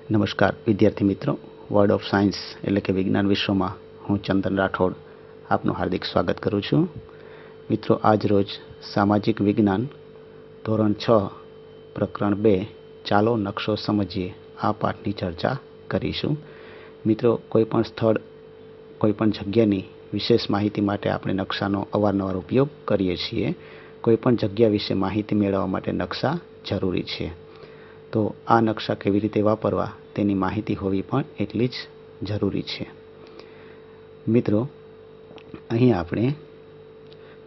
નમસ્કાર વિદ્યાર્થી મિત્રો, વર્લ્ડ ઓફ સાયન્સ એટલે કે વિજ્ઞાન વિશ્વમાં હું ચંદન રાઠોડ આપનું હાર્દિક સ્વાગત કરું છું. મિત્રો, આજ રોજ સામાજિક વિજ્ઞાન ધોરણ 6 પ્રકરણ 2 ચાલો નકશો સમજીએ આ પાઠની ચર્ચા કરીશું. મિત્રો, કોઈપણ સ્થળ, કોઈપણ જગ્યાની વિશેષ માહિતી માટે આપણે નકશાનો અવારનવાર ઉપયોગ કરીએ છીએ. કોઈપણ જગ્યા વિશે માહિતી મેળવવા માટે નકશા જરૂરી છે. તો આ નકશા કેવી રીતે વાપરવા તેની માહિતી હોવી પણ એટલી જ જરૂરી છે. મિત્રો, અહીં આપણે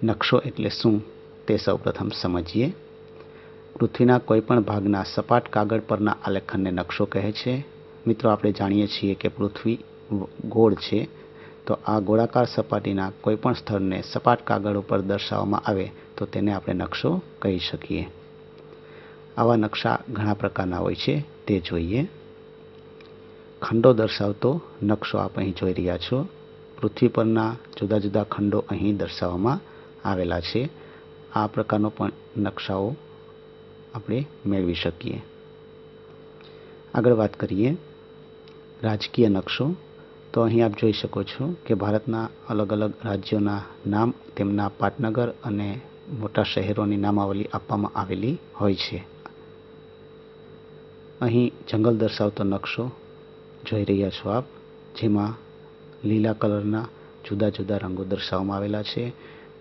નકશો એટલે શું તે સૌપ્રથમ સમજીએ. પૃથ્વીના કોઈપણ ભાગના સપાટ કાગળ પરના આલેખનને નકશો કહે છે. મિત્રો, આપણે જાણીએ છીએ કે પૃથ્વી ગોળ છે, તો આ ગોળાકાર સપાટીના કોઈપણ સ્થળને સપાટ કાગળ ઉપર દર્શાવવામાં આવે તો તેને આપણે નકશો કહી શકીએ. આવા નકશા ઘણા પ્રકારના હોય છે, તે જોઈએ. ખંડો દર્શાવતો નકશો આપ અહીં જોઈ રહ્યા છો. પૃથ્વી પરના જુદા જુદા ખંડો અહીં દર્શાવવામાં આવેલા છે. આ પ્રકારનો પણ નકશાઓ આપણે મેળવી શકીએ. આગળ વાત કરીએ રાજકીય નકશો. તો અહીં આપ જોઈ શકો છો કે ભારતના અલગ અલગ રાજ્યોના નામ, તેમના પાટનગર અને મોટા શહેરોની નામાવલી આપવામાં આવેલી હોય છે. અહીં જંગલ દર્શાવતો નકશો જોઈ રહ્યા છો આપ, જેમાં લીલા કલરના જુદા જુદા રંગો દર્શાવવામાં આવેલા છે,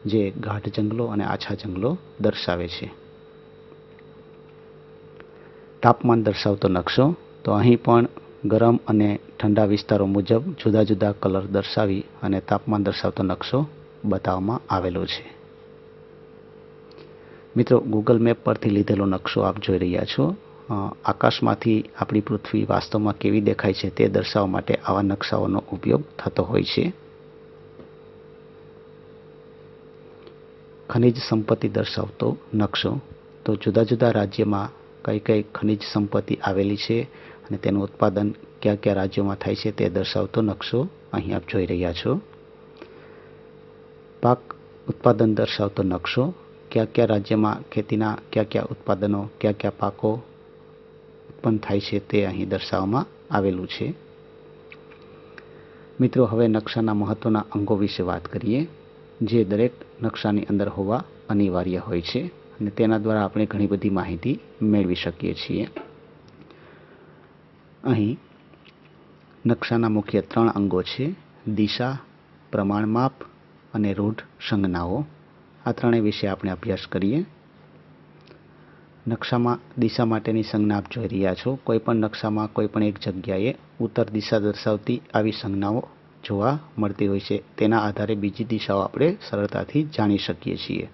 જે ગાઢ જંગલો અને આછા જંગલો દર્શાવે છે. તાપમાન દર્શાવતો નકશો. તો અહીં પણ ગરમ અને ઠંડા વિસ્તારો મુજબ જુદા જુદા કલર દર્શાવી અને તાપમાન દર્શાવતો નકશો બતાવવામાં આવેલો છે. મિત્રો, ગૂગલ મેપ પરથી લીધેલો નકશો આપ જોઈ રહ્યા છો. આકાશમાંથી આપણી પૃથ્વી વાસ્તવમાં કેવી દેખાય છે તે દર્શાવવા માટે આવા નકશાઓનો ઉપયોગ થતો હોય છે. ખનિજ સંપત્તિ દર્શાવતો નકશો. તો જુદા જુદા રાજ્યમાં કઈ કઈ ખનિજ સંપત્તિ આવેલી છે અને તેનું ઉત્પાદન કયા કયા રાજ્યોમાં થાય છે તે દર્શાવતો નકશો અહીં આપ જોઈ રહ્યા છો. પાક ઉત્પાદન દર્શાવતો નકશો. કયા કયા રાજ્યમાં ખેતીના કયા કયા ઉત્પાદનો, કયા કયા પાકો ઉત્પન્ન થાય છે તે અહીં દર્શાવવામાં આવેલું છે. મિત્રો, હવે નકશાના મહત્વના અંગો વિશે વાત કરીએ, જે દરેક નકશાની અંદર હોવા અનિવાર્ય હોય છે અને તેના દ્વારા આપણે ઘણી બધી માહિતી મેળવી શકીએ છીએ. અહીં નકશાના મુખ્ય 3 અંગો છે: દિશા, પ્રમાણમાપ અને રૂઢ સંજ્ઞાઓ. આ ત્રણેય વિશે આપણે અભ્યાસ કરીએ. નકશામાં દિશા માટેની સંજ્ઞા આપ જોઈ રહ્યા છો. કોઈપણ નકશામાં કોઈપણ એક જગ્યાએ ઉત્તર દિશા દર્શાવતી આવી સંજ્ઞાઓ જોવા મળતી હોય છે. તેના આધારે બીજી દિશાઓ આપણે સરળતાથી જાણી શકીએ છીએ.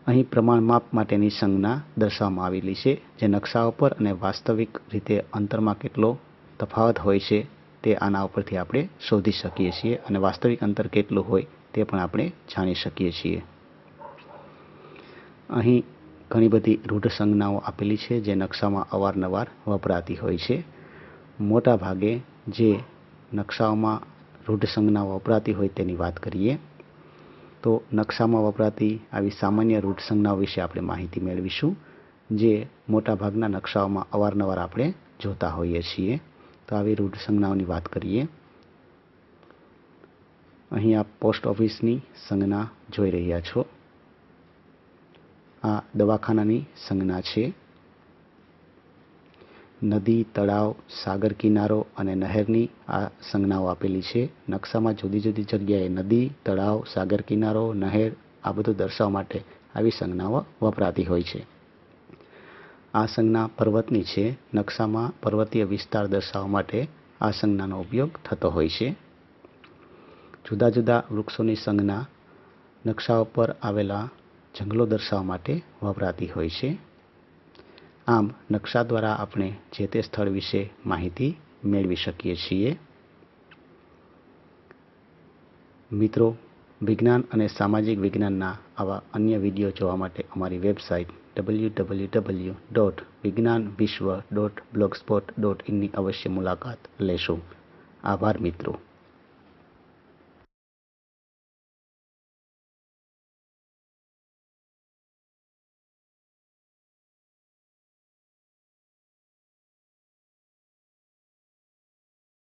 અહીં પ્રમાણમાપ માટેની સંજ્ઞા દર્શાવવામાં આવેલી છે, જે નકશાઓ પર અને વાસ્તવિક રીતે અંતરમાં કેટલો તફાવત હોય છે તે આના ઉપરથી આપણે શોધી શકીએ છીએ અને વાસ્તવિક અંતર કેટલું હોય તે પણ આપણે જાણી શકીએ છીએ. અહીં ઘણી બધી રૂઢ સંજ્ઞાઓ આપેલી છે, જે નકશામાં અવારનવાર વપરાતી હોય છે. મોટા ભાગે જે નકશાઓમાં રૂઢ સંજ્ઞાઓ વપરાતી હોય તેની વાત કરીએ. તો નકશામાં વપરાતી આવી સામાન્ય રૂઢ સંજ્ઞાઓ વિશે આપણે માહિતી મેળવીશું, જે મોટાભાગના નકશાઓમાં અવારનવાર આપણે જોતા હોઈએ છીએ. તો આવી રૂઢ સંજ્ઞાઓની વાત કરીએ. અહીં આપ પોસ્ટ ઓફિસની સંજ્ઞા જોઈ રહ્યા છો. આ દવાખાનાની સંજ્ઞા છે. નદી, તળાવ, સાગર કિનારો અને નહેરની આ સંજ્ઞાઓ આપેલી છે. નકશામાં જુદી જુદી જગ્યાએ નદી, તળાવ, સાગર કિનારો, નહેર આ બધું દર્શાવવા માટે આવી સંજ્ઞાઓ વપરાતી હોય છે. આ સંજ્ઞા પર્વતની છે. નકશામાં પર્વતીય વિસ્તાર દર્શાવવા માટે આ સંજ્ઞાનો ઉપયોગ થતો હોય છે. જુદા જુદા વૃક્ષોની સંજ્ઞા નકશાઓ પર આવેલા જંગલો દર્શાવવા માટે વપરાતી હોય છે. આમ નકશા દ્વારા આપણે જે તે સ્થળ વિશે માહિતી મેળવી શકીએ છીએ. મિત્રો, વિજ્ઞાન અને સામાજિક વિજ્ઞાનના આવા અન્ય વિડીયો જોવા માટે અમારી વેબસાઇટ www.vignanvishwa.blogspot.in ની અવશ્ય મુલાકાત લેશો. આભાર મિત્રો.